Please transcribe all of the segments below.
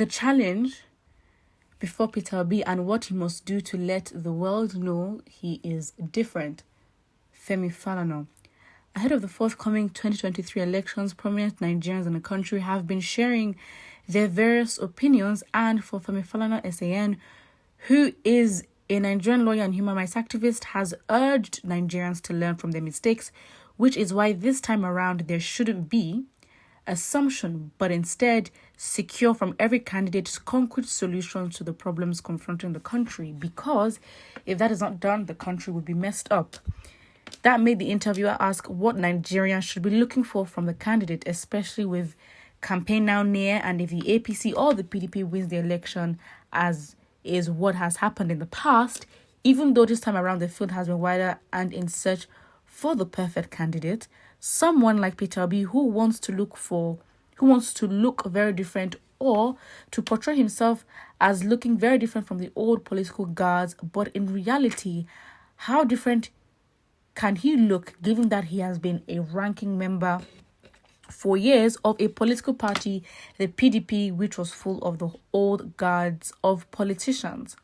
the challenge before Peter Obi and what he must do to let the world know he is different. Femi Falana. Ahead of the forthcoming 2023 elections, prominent Nigerians in the country have been sharing their various opinions, and for Femi Falana SAN, who is a Nigerian lawyer and human rights activist, has urged Nigerians to learn from their mistakes, which is why this time around there shouldn't be assumption, but instead secure from every candidate concrete solutions to the problems confronting the country, because if that is not done, the country would be messed up. That made the interviewer ask what Nigerians should be looking for from the candidate, especially with campaign now near, and if the APC or the PDP wins the election, as is what has happened in the past, even though this time around the field has been wider and in search for the perfect candidate, someone like Peter Obi who wants to look very different, or to portray himself as looking very different from the old political guards, but in reality, how different can he look given that he has been a ranking member for years of a political party, the PDP, which was full of the old guards of politicians?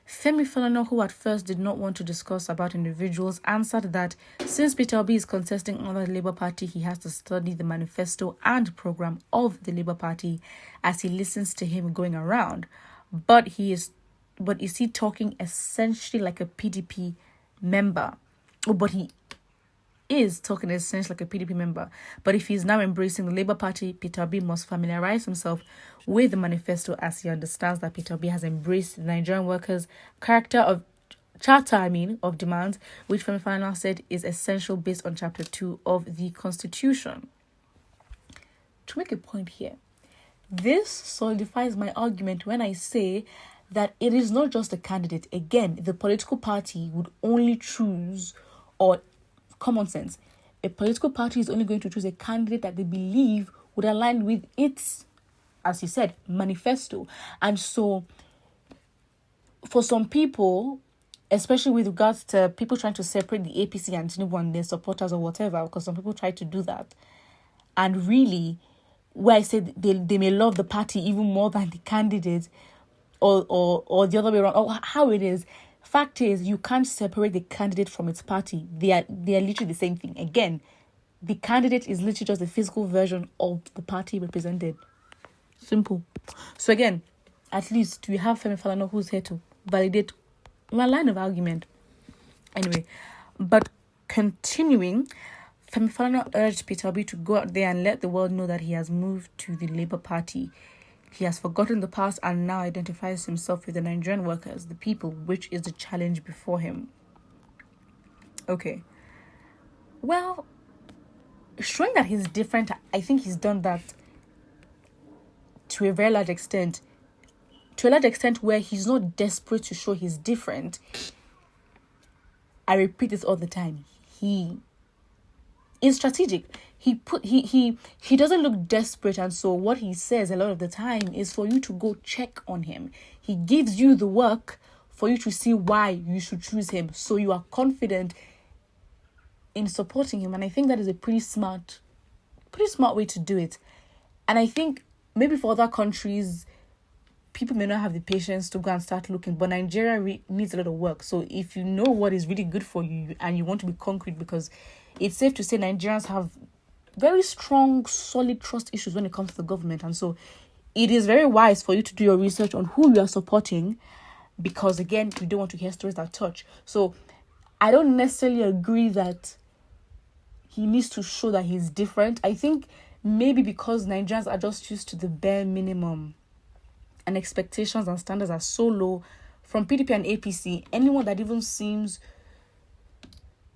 Femi Falana, who at first did not want to discuss about individuals, answered that since Peter Obi is contesting under the Labour Party, he has to study the manifesto and program of the Labour Party as he listens to him going around. But is he talking essentially like a PDP member? But he is talking essentially like a PDP member. But if he's now embracing the Labour Party, Peter Obi must familiarise himself with the manifesto, as he understands that Peter Obi has embraced the Nigerian workers' charter of demands, which Femi Falana said is essential based on Chapter 2 of the Constitution. To make a point here, this solidifies my argument when I say that it is not just a candidate. Again, the political party would only choose, or common sense, a political party is only going to choose a candidate that they believe would align with its, as he said, manifesto. And so for some people, especially with regards to people trying to separate the APC and Tinubu and their supporters or whatever, because some people try to do that, and really, where I said they may love the party even more than the candidate, or the other way around, or how it is. Fact is, you can't separate the candidate from its party. They are literally the same thing. Again, the candidate is literally just a physical version of the party represented. Simple. So again, at least we have Femi Falana who's here to validate my line of argument. Anyway, but continuing, Femi Falana urged Peter Obi to go out there and let the world know that he has moved to the Labour Party. He has forgotten the past and now identifies himself with the Nigerian workers, the people, which is the challenge before him. Okay. Well, showing that he's different, I think he's done that to a very large extent. To a large extent where he's not desperate to show he's different. I repeat this all the time. He is strategic. He doesn't look desperate, and so what he says a lot of the time is for you to go check on him. He gives you the work for you to see why you should choose him, so you are confident in supporting him. And I think that is a pretty smart way to do it. And I think maybe for other countries, people may not have the patience to go and start looking, but Nigeria needs a lot of work. So if you know what is really good for you and you want to be concrete, because it's safe to say Nigerians have very strong, solid trust issues when it comes to the government. And so it is very wise for you to do your research on who you are supporting, because again, you don't want to hear stories that touch. So I don't necessarily agree that he needs to show that he's different. I think maybe because Nigerians are just used to the bare minimum and expectations and standards are so low from PDP and APC, anyone that even seems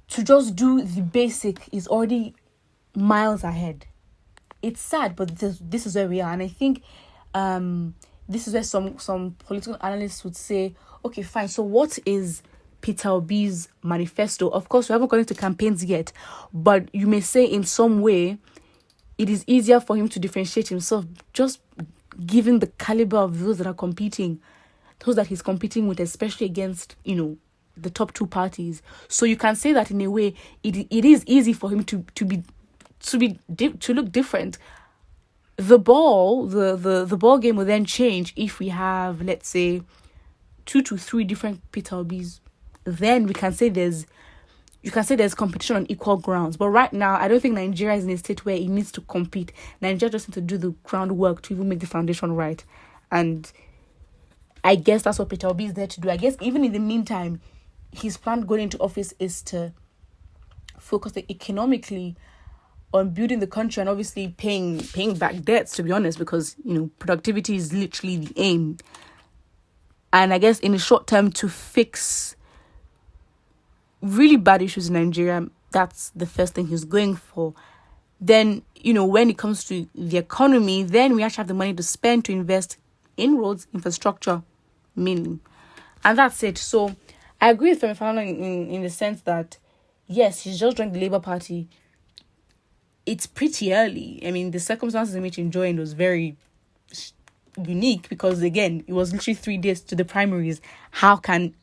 to just do the basic is already miles ahead. It's sad, but this is where we are. And I think this is where some political analysts would say, okay, fine, so what is Peter Obi's manifesto? Of course, we haven't gone into campaigns yet, but you may say in some way it is easier for him to differentiate himself just given the caliber of those that are competing, those that he's competing with, especially against, the top two parties. So you can say that in a way it is easy for him to look different. the ball game will then change if we have, let's say, 2 to 3 different Peter Obis. Then you can say there's competition on equal grounds. But right now, I don't think Nigeria is in a state where it needs to compete. Nigeria just needs to do the groundwork to even make the foundation right. And I guess that's what Peter Obi is there to do. I guess even in the meantime, his plan going into office is to focus economically on building the country and obviously paying back debts, to be honest, because, productivity is literally the aim. And I guess in the short term, to fix really bad issues in Nigeria, that's the first thing he's going for. Then, when it comes to the economy, then we actually have the money to spend to invest in roads, infrastructure, mainly. And that's it. So I agree with Falana in the sense that, yes, he's just joined the Labour Party. It's pretty early. I mean, the circumstances in which he joined was very unique because, again, it was literally 3 days to the primaries. How can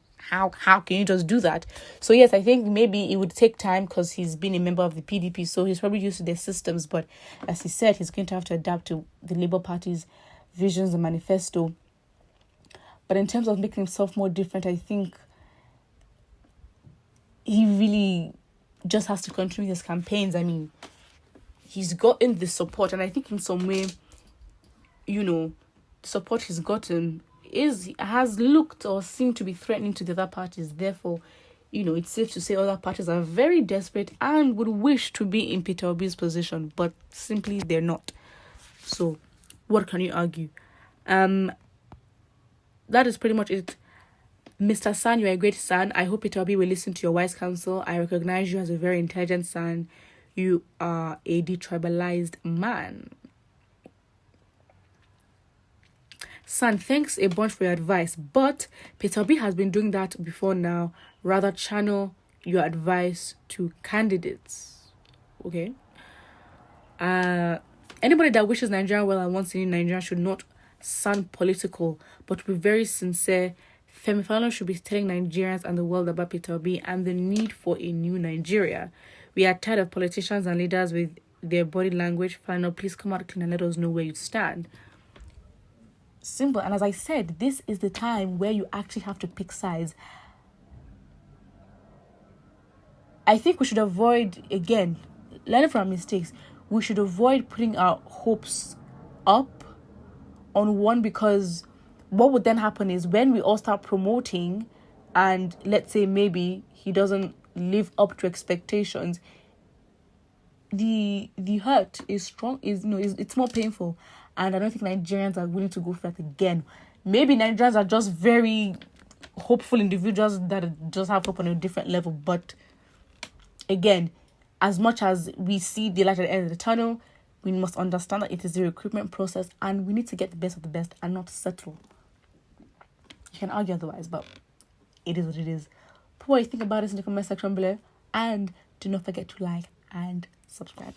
you just do that? So yes, I think maybe it would take time because he's been a member of the PDP, so he's probably used to their systems. But as he said, he's going to have to adapt to the Labour Party's visions and manifesto. But in terms of making himself more different, I think he really just has to continue his campaigns. I mean, he's gotten the support, and I think in some way, the support he's gotten has looked or seemed to be threatening to the other parties. Therefore, it's safe to say other parties are very desperate and would wish to be in Peter Obi's position, but simply they're not. So, what can you argue? That is pretty much it. Mr. San, you're a great son. I hope Peter Obi will listen to your wise counsel. I recognize you as a very intelligent son. You are a detribalized man. Son, thanks a bunch for your advice, but Peter Obi has been doing that before now. Rather channel your advice to candidates. Okay? Anybody that wishes Nigeria well and wants a new Nigeria should not sound political, but to be very sincere. Femi Falana should be telling Nigerians and the world about Peter Obi and the need for a new Nigeria. We are tired of politicians and leaders with their body language. Falana, please come out clean and let us know where you stand. Simple. And as I said, this is the time where you actually have to pick sides. I think we should avoid, again, learning from our mistakes, we should avoid putting our hopes up on one, because what would then happen is when we all start promoting and let's say maybe he doesn't live up to expectations, the hurt is strong, it's more painful, and I don't think Nigerians are willing to go for that again. Maybe Nigerians are just very hopeful individuals that just have hope on a different level, but again, as much as we see the light at the end of the tunnel, we must understand that it is a recruitment process and we need to get the best of the best and not settle. You can argue otherwise, but it is what it is. Put what you think about this in the comment section below, and do not forget to like and subscribe.